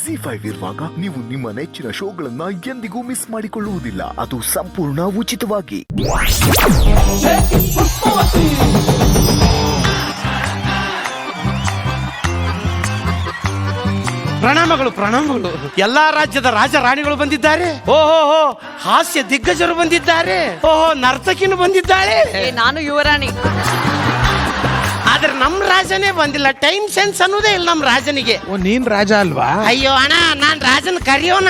ZEE5 ಇರುವಾಗ ನೀವು ನಿಮ್ಮ ನೆಚ್ಚಿನ ಶೋಗಳನ್ನ ಎಂದಿಗೂ ಮಿಸ್ ಮಾಡಿಕೊಳ್ಳುವುದಿಲ್ಲ. ಅದು ಸಂಪೂರ್ಣ ಉಚಿತವಾಗಿ. ಪ್ರಣಾಮಗಳು ಪ್ರಣಾಮಗಳು. ಎಲ್ಲಾ ರಾಜ್ಯದ ರಾಜ ರಾಣಿಗಳು ಬಂದಿದ್ದಾರೆ. ಓಹೋ, ಹಾಸ್ಯ ದಿಗ್ಗಜರು ಬಂದಿದ್ದಾರೆ. ಓಹೋ, ನರ್ತಕಿನು ಬಂದಿದ್ದಾಳೆ. ನಾನು ಯುವರಾಣಿ. ಆದ್ರೆ ನಮ್ ರಾಜನೇ ಬಂದಿಲ್ಲ. ಟೈಮ್ ಸೆನ್ಸ್ ಅನ್ನೋದೇ ಇಲ್ಲ ನಮ್ ರಾಜನಿಗೆ. ನೀನ್ ರಾಜ ಅಲ್ವಾ? ಅಯ್ಯೋ ಅಣ್ಣ, ನಾನ್ ರಾಜನ್ ಕರಿಯೋಣ.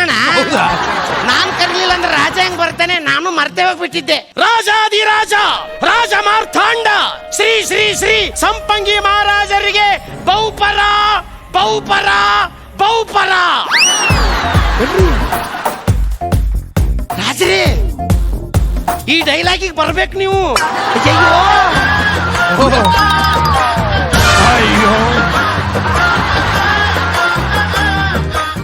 ನಾನ್ ಕರೀಲಿಲ್ಲ ಅಂದ್ರೆ ರಾಜ ಹೆಂಗ್ ಬರ್ತಾನೆ? ನಾನು ಮರ್ತೇ ಹೋಗ್ಬಿಟ್ಟಿದ್ದೆ. ರಾಜಾದಿರಾಜ ರಾಜ ಮಾರ್ಥಾಂಡ ಶ್ರೀ ಶ್ರೀ ಶ್ರೀ ಸಂಪಂಗಿ ಮಹಾರಾಜರಿಗೆ ಬಹುಪರ ಬಹುಪರ ಬಹುಪರ. ರಾಜರೇ, ಈ ಡೈಲಾಗಿಗೆ ಬರ್ಬೇಕು ನೀವು. ಅಯ್ಯೋ,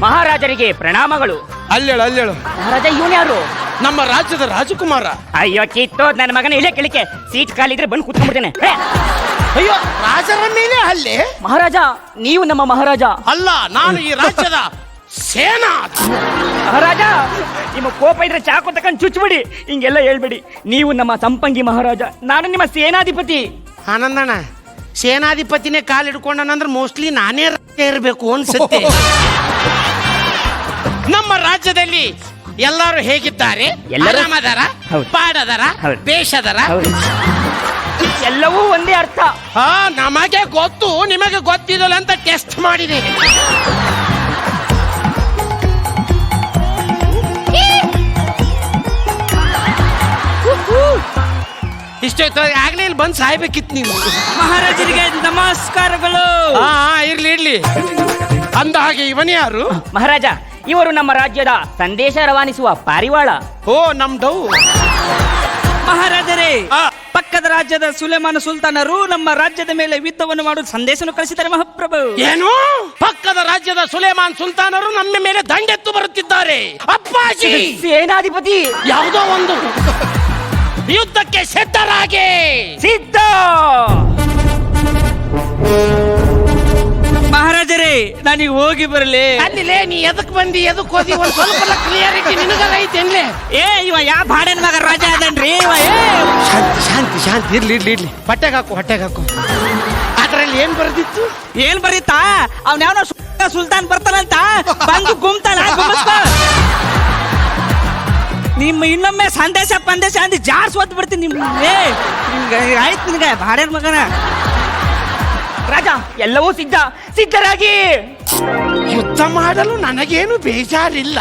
ಮಹಾರಾಜರಿಗೆ ಪ್ರಣಾಮಗಳು. ಅಲ್ಲೇಳು ಅಲ್ಲೇಳು. ಮಹಾರಾಜ ಇವನ್ ಯಾರು? ನಮ್ಮ ರಾಜ್ಯದ ರಾಜಕುಮಾರ. ಅಯ್ಯೋ ಕಿತ್ತೋ ನನ್ನ ಮಗನ ಇಲ್ಲೇ ಕೆಳಕ್ಕೆ ಸೀಟ್ ಖಾಲಿದ್ರೆ ಬಂದು ಕೂತ್ಕೊಂಡ್ಬಿಡ್ತೇನೆ. ಅಯ್ಯೋ, ರಾಜರ ಮೇಲೆ ಹಲ್ಲೆ? ಮಹಾರಾಜ, ನೀವು ನಮ್ಮ ಮಹಾರಾಜ ಅಲ್ಲ, ನಾನು ಈ ರಾಜ್ಯದ ಸೇನಾ. ಮಹಾರಾಜ, ನಿಮ್ಮ ಕೋಪ ಇದ್ರೆ ಚಾಕು ತಕೊಂಡ್ ಚುಚ್ಬಿಡಿ. ಹಿಂಗೆಲ್ಲ ಹೇಳ್ಬೇಡಿ. ನೀವು ನಮ್ಮ ಸಂಪಂಗಿ ಮಹಾರಾಜ, ನಾನು ನಿಮ್ಮ ಸೇನಾಧಿಪತಿ. ಆನಂದಣ್ಣ, ಸೇನಾಧಿಪತಿನೇ ಕಾಲ್ ಹಿಡ್ಕೊಂಡನಂದ್ರೆ ಮೋಸ್ಟ್ಲಿ ನಾನೇ ಇರಬೇಕು ಅನ್ಸುತ್ತೆ. ನಮ್ಮ ರಾಜ್ಯದಲ್ಲಿ ಎಲ್ಲರೂ ಹೇಗಿದ್ದಾರೆ? ಎಲ್ಲರೂ ಆರಾಮದಾರ, ಹೌದು. ಪಾಡದಾರ, ಹೌದು. ಬೇಷದಾರ. ಎಲ್ಲವೂ ಒಂದೇ ಅರ್ಥ. ಹಾ, ನಮಗೆ ಗೊತ್ತು, ನಿಮಗೆ ಗೊತ್ತಿದಲ್ಲ ಅಂತ ಟೆಸ್ಟ್ ಮಾಡಿದೆ. ಇಷ್ಟೊತ್ತು ಆಗ್ಲೇ ಇಲ್ಲಿ ಬಂದು ಸಾಯ್ಬೇಕಿತ್ತು ನೀವು. ಮಹಾರಾಜರಿಗೆ ನಮಸ್ಕಾರಗಳು. ಹಾ, ಇರ್ಲಿ ಇರ್ಲಿ. ಅಂದ ಹಾಗೆ ಇವನೇ ಯಾರು? ಮಹಾರಾಜ, ಇವರು ನಮ್ಮ ರಾಜ್ಯದ ಸಂದೇಶ ರವಾನಿಸುವ ಪಾರಿವಾಳ. ಓ, ನಮ್ ಡೌ. ಮಹಾರಾಜರೇ, ಆ. ಪಕ್ಕದ ರಾಜ್ಯದ ಸುಲೇಮಾನ ಸುಲ್ತಾನರು ನಮ್ಮ ರಾಜ್ಯದ ಮೇಲೆ ಯುದ್ಧವನ್ನು ಮಾಡುವ ಸಂದೇಶವನ್ನು ಕಳಿಸಿದ್ದಾರೆ ಮಹಾಪ್ರಭು. ಏನು? ಪಕ್ಕದ ರಾಜ್ಯದ ಸುಲೇಮಾನ್ ಸುಲ್ತಾನರು ನಮ್ಮ ಮೇಲೆ ದಂಡೆತ್ತು ಬರುತ್ತಿದ್ದಾರೆ. ಅಪ್ಪಾಜಿ, ಸೇನಾಧಿಪತಿ ಯಾವುದೋ ಒಂದು ಯುದ್ಧಕ್ಕೆ ಸಿದ್ಧರಾಗಿ. ಸಿದ್ಧ. ಮಹಾರಾಜರೇ, ನಾನೀಗ ಹೋಗಿ ಬರಲಿ. ಅಲ್ಲಿಲೇ, ನೀ ಎದಕ್ ಬಂದಿ ಎದಕ್ ಹೋದಿ ಒಂದ್ ಸ್ವಲ್ಪ ಕ್ಲಿಯರಿಟಿ ನಿನಗಲ್ಲ ಐತೇನ್ಲೇ? ಇವ ಯಾವ ಭಾಡನ್ ಮಗ ರಾಜ ಅದನ್ರಿ ಇವ. ಶಾಂತಿ ಶಾಂತಿ ಶಾಂತಿ. ಇರ್ಲಿ ಇರ್ಲಿ ಇರ್ಲಿ. ಹೊಟ್ಟೆಗೆ ಹಾಕು ಹೊಟ್ಟೆಗೆ ಹಾಕು. ಅದ್ರಲ್ಲಿ ಏನ್ ಬರ್ದಿತ್ತು? ಏನ್ ಬರೀತಾ? ಅವ್ನ ಯಾವನೋ ಸುಲ್ತಾನ್ ಬರ್ತಾನಂತ ಬಂದು ಗುಮ್ತಾನ. ನಿಮ್ಮ ಇನ್ನೊಮ್ಮೆ ಸಂದೇಶ ಪಂದೇಶ ಅಂದ್ ಜಾರ್ಸ್ ಒದ್ದು ಬಿಡ್ತೀನಿ ನಿಮ್ಗೆ. ಆಯ್ತು ನಿನ್ಗೆ ಭಾಡ್ಯನ್ ಮಗನ. ರಾಜ, ಎಲ್ಲವೂ ಸಿದ್ಧ. ಸಿದ್ಧರಾಗಿ. ಯುದ್ಧ ಮಾಡಲು ನನಗೇನು ಬೇಜಾರಿಲ್ಲ.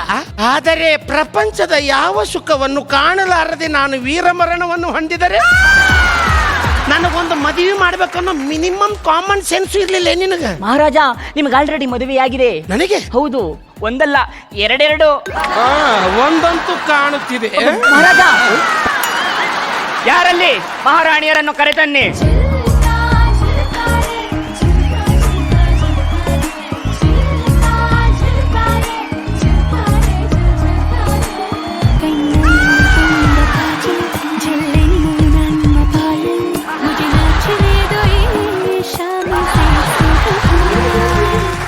ಆದರೆ ಪ್ರಪಂಚದ ಯಾವ ಸುಖವನ್ನು ಕಾಣಲಾರದೆ ನಾನು ವೀರಮರಣವನ್ನು ಹೊಂದಿದರೆ ನನಗೊಂದು ಮದುವೆ ಮಾಡ್ಬೇಕನ್ನೋ ಮಿನಿಮಮ್ ಕಾಮನ್ ಸೆನ್ಸ್ ಇರ್ಲಿಲ್ಲ ನಿನಗ? ಮಹಾರಾಜ, ನಿಮ್ಗೆ ಆಲ್ರೆಡಿ ಮದುವೆಯಾಗಿದೆ. ನನಗೆ? ಹೌದು, ಒಂದಲ್ಲ ಎರಡೆರಡು. ಒಂದಂತೂ ಕಾಣುತ್ತಿದೆ. ಮಹಾರಾಜ, ಯಾರಲ್ಲಿ ಮಹಾರಾಣಿಯರನ್ನು ಕರೆತನ್ನಿ.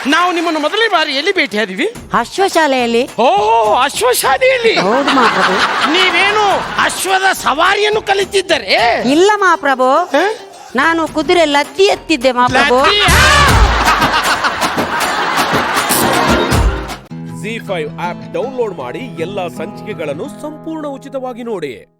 ನಾವು ನಿಮ್ಮನ್ನು ಮೊದಲನೇ ಬಾರಿ ಎಲ್ಲಿ ಭೇಟಿಯಾದಿವಿ? ಅಶ್ವಶಾಲೆಯಲ್ಲಿ. ಓ, ಅಶ್ವಶಾಲೆಯಲ್ಲಿ. ಹೌದು ಮಹಾಪ್ರಭು. ನೀವೇನು ಅಶ್ವದ ಸವಾರಿಯನ್ನು ಕಲಿತಿದ್ದರೆ? ಇಲ್ಲ ಮಹಾಪ್ರಭು, ನಾನು ಕುದುರೆ ಲದ್ದಿ ಎತ್ತಿದ್ದೆ ಮಹಾಪ್ರಭು. ZEE5 ಆಪ್ ಡೌನ್ಲೋಡ್ ಮಾಡಿ ಎಲ್ಲಾ ಸಂಚಿಕೆಗಳನ್ನು ಸಂಪೂರ್ಣ ಉಚಿತವಾಗಿ ನೋಡಿ.